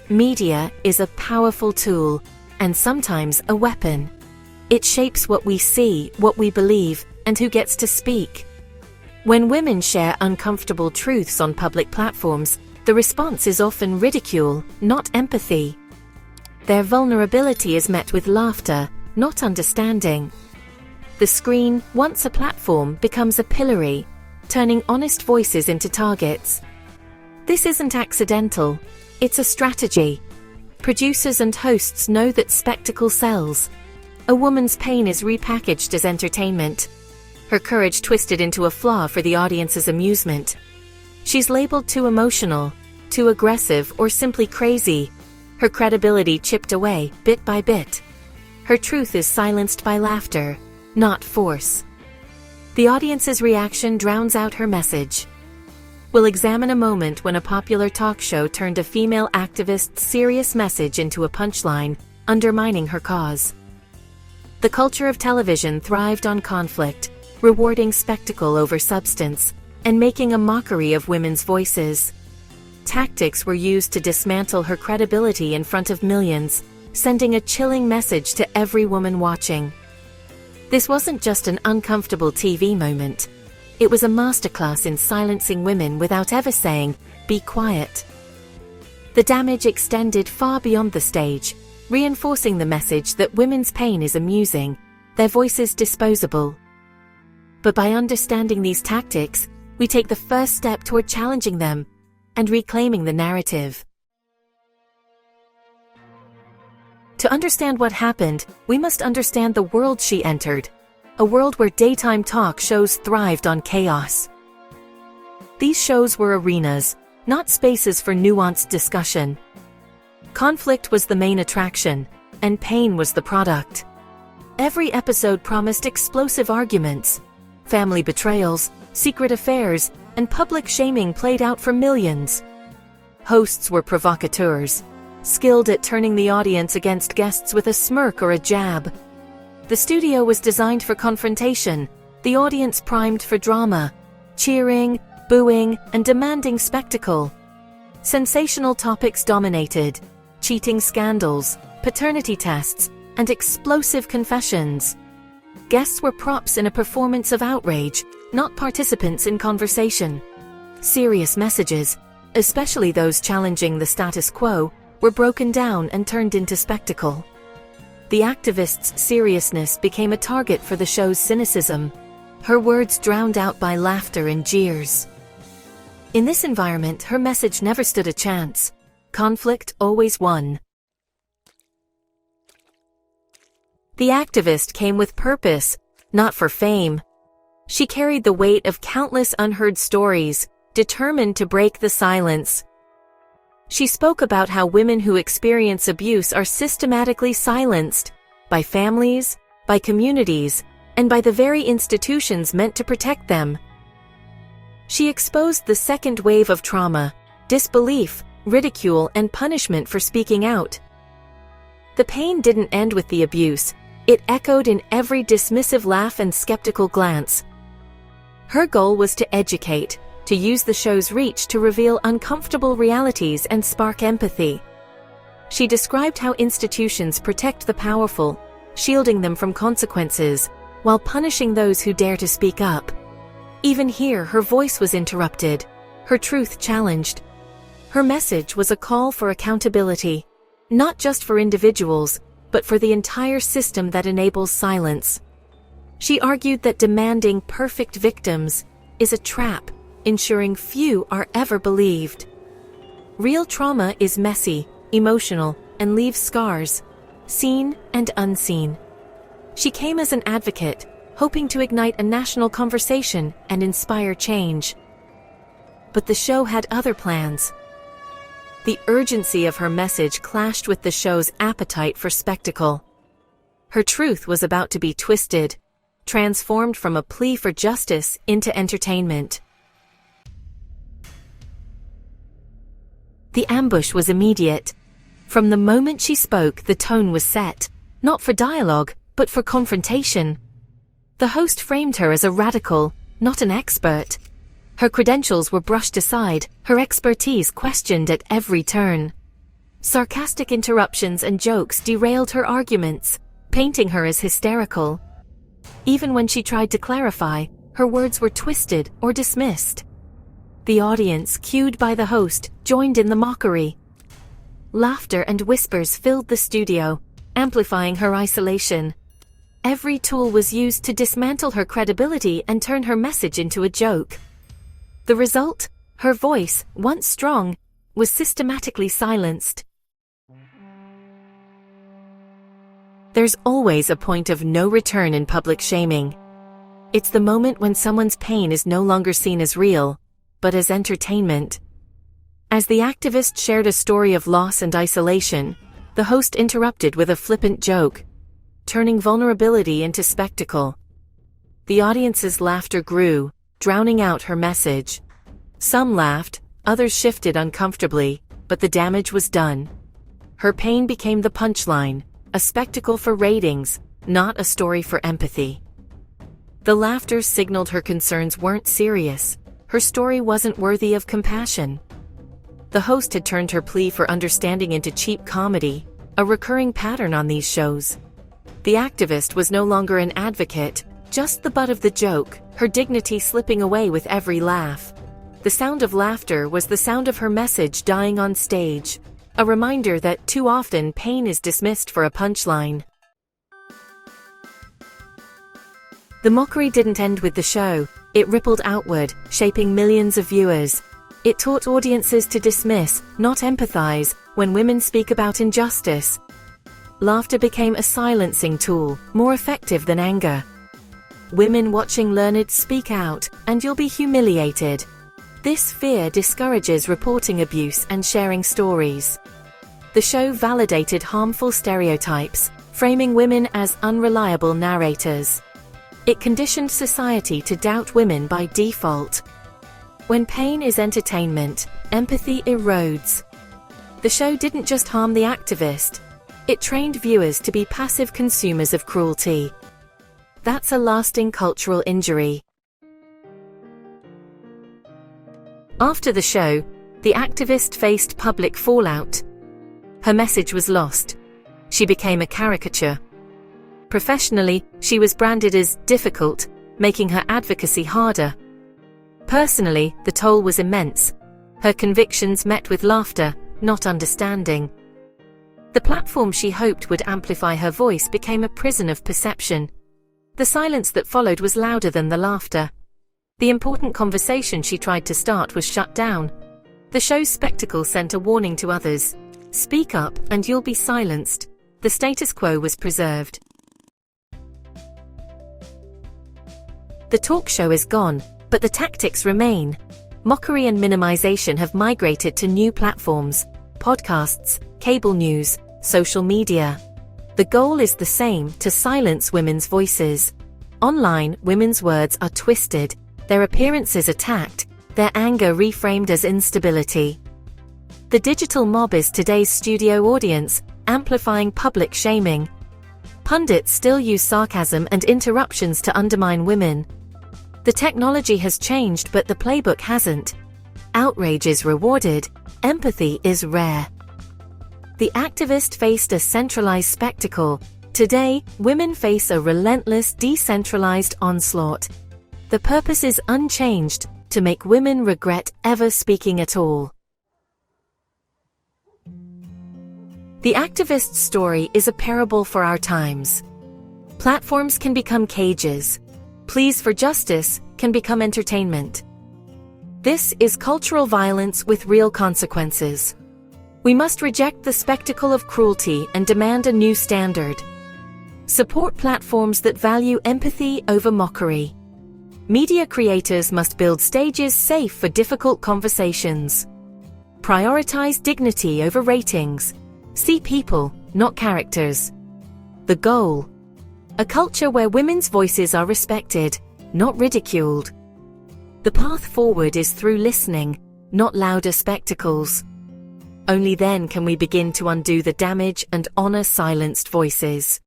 Media is a powerful tool, and sometimes a weapon. It shapes what we see, what we believe, and who gets to speak. When women share uncomfortable truths on public platforms, the response is often ridicule, not empathy. Their vulnerability is met with laughter, not understanding. The screen, once a platform, becomes a pillory, turning honest voices into targets. This isn't accidental, it's a strategy. Producers and hosts know that spectacle sells. A woman's pain is repackaged as entertainment, her courage twisted into a flaw for the audience's amusement. She's labeled too emotional, too aggressive, or simply crazy, her credibility chipped away, bit by bit. Her truth is silenced by laughter, not force. The audience's reaction drowns out her message. We'll examine a moment when a popular talk show turned a female activist's serious message into a punchline, undermining her cause. The culture of television thrived on conflict, rewarding spectacle over substance, and making a mockery of women's voices. Tactics were used to dismantle her credibility in front of millions, sending a chilling message to every woman watching. This wasn't just an uncomfortable TV moment. It was a masterclass in silencing women without ever saying, "Be quiet." The damage extended far beyond the stage, reinforcing the message that women's pain is amusing, their voices disposable. But by understanding these tactics, we take the first step toward challenging them and reclaiming the narrative. To understand what happened, we must understand the world she entered. A world where daytime talk shows thrived on chaos. These shows were arenas, not spaces for nuanced discussion. Conflict was the main attraction, and pain was the product. Every episode promised explosive arguments. Family betrayals, secret affairs, and public shaming played out for millions. Hosts were provocateurs, skilled at turning the audience against guests with a smirk or a jab. The studio was designed for confrontation, the audience primed for drama, cheering, booing, and demanding spectacle. Sensational topics dominated: cheating scandals, paternity tests, and explosive confessions. Guests were props in a performance of outrage, not participants in conversation. Serious messages, especially those challenging the status quo, were broken down and turned into spectacle. The activist's seriousness became a target for the show's cynicism, her words drowned out by laughter and jeers. In this environment, her message never stood a chance. Conflict always won. The activist came with purpose, not for fame. She carried the weight of countless unheard stories, determined to break the silence. She spoke about how women who experience abuse are systematically silenced by families, by communities, and by the very institutions meant to protect them. She exposed the second wave of trauma, disbelief, ridicule, and punishment for speaking out. The pain didn't end with the abuse, it echoed in every dismissive laugh and skeptical glance. Her goal was to educate, to use the show's reach to reveal uncomfortable realities and spark empathy. She described how institutions protect the powerful, shielding them from consequences, while punishing those who dare to speak up. Even here, her voice was interrupted, her truth challenged. Her message was a call for accountability, not just for individuals, but for the entire system that enables silence. She argued that demanding perfect victims is a trap, ensuring few are ever believed. Real trauma is messy, emotional, and leaves scars, seen and unseen. She came as an advocate, hoping to ignite a national conversation and inspire change. But the show had other plans. The urgency of her message clashed with the show's appetite for spectacle. Her truth was about to be twisted, transformed from a plea for justice into entertainment. The ambush was immediate. From the moment she spoke, the tone was set, not for dialogue, but for confrontation. The host framed her as a radical, not an expert. Her credentials were brushed aside, her expertise questioned at every turn. Sarcastic interruptions and jokes derailed her arguments, painting her as hysterical. Even when she tried to clarify, her words were twisted or dismissed. The audience, cued by the host, joined in the mockery. Laughter and whispers filled the studio, amplifying her isolation. Every tool was used to dismantle her credibility and turn her message into a joke. The result? Her voice, once strong, was systematically silenced. There's always a point of no return in public shaming. It's the moment when someone's pain is no longer seen as real, but as entertainment. As the activist shared a story of loss and isolation, the host interrupted with a flippant joke, turning vulnerability into spectacle. The audience's laughter grew, drowning out her message. Some laughed, others shifted uncomfortably, but the damage was done. Her pain became the punchline, a spectacle for ratings, not a story for empathy. The laughter signaled her concerns weren't serious. Her story wasn't worthy of compassion. The host had turned her plea for understanding into cheap comedy, a recurring pattern on these shows. The activist was no longer an advocate, just the butt of the joke, her dignity slipping away with every laugh. The sound of laughter was the sound of her message dying on stage, a reminder that too often pain is dismissed for a punchline. The mockery didn't end with the show. It rippled outward, shaping millions of viewers. It taught audiences to dismiss, not empathize, when women speak about injustice. Laughter became a silencing tool, more effective than anger. Women watching learned speak out, and you'll be humiliated. This fear discourages reporting abuse and sharing stories. The show validated harmful stereotypes, framing women as unreliable narrators. It conditioned society to doubt women by default. When pain is entertainment, empathy erodes. The show didn't just harm the activist. It trained viewers to be passive consumers of cruelty. That's a lasting cultural injury. After the show, the activist faced public fallout. Her message was lost. She became a caricature. Professionally, she was branded as difficult, making her advocacy harder. Personally, the toll was immense. Her convictions met with laughter, not understanding. The platform she hoped would amplify her voice became a prison of perception. The silence that followed was louder than the laughter. The important conversation she tried to start was shut down. The show's spectacle sent a warning to others. Speak up and you'll be silenced. The status quo was preserved. The talk show is gone, but the tactics remain. Mockery and minimization have migrated to new platforms: podcasts, cable news, social media. The goal is the same: to silence women's voices. Online, women's words are twisted, their appearances attacked, their anger reframed as instability. The digital mob is today's studio audience, amplifying public shaming. Pundits still use sarcasm and interruptions to undermine women. The technology has changed, but the playbook hasn't. Outrage is rewarded, empathy is rare. The activist faced a centralized spectacle. Today, women face a relentless, decentralized onslaught. The purpose is unchanged: to make women regret ever speaking at all. The activist's story is a parable for our times. Platforms can become cages. Pleas for justice can become entertainment. This is cultural violence with real consequences. We must reject the spectacle of cruelty and demand a new standard. Support platforms that value empathy over mockery. Media creators must build stages safe for difficult conversations. Prioritize dignity over ratings. See people, not characters. The goal: a culture where women's voices are respected, not ridiculed. The path forward is through listening, not louder spectacles. Only then can we begin to undo the damage and honor silenced voices.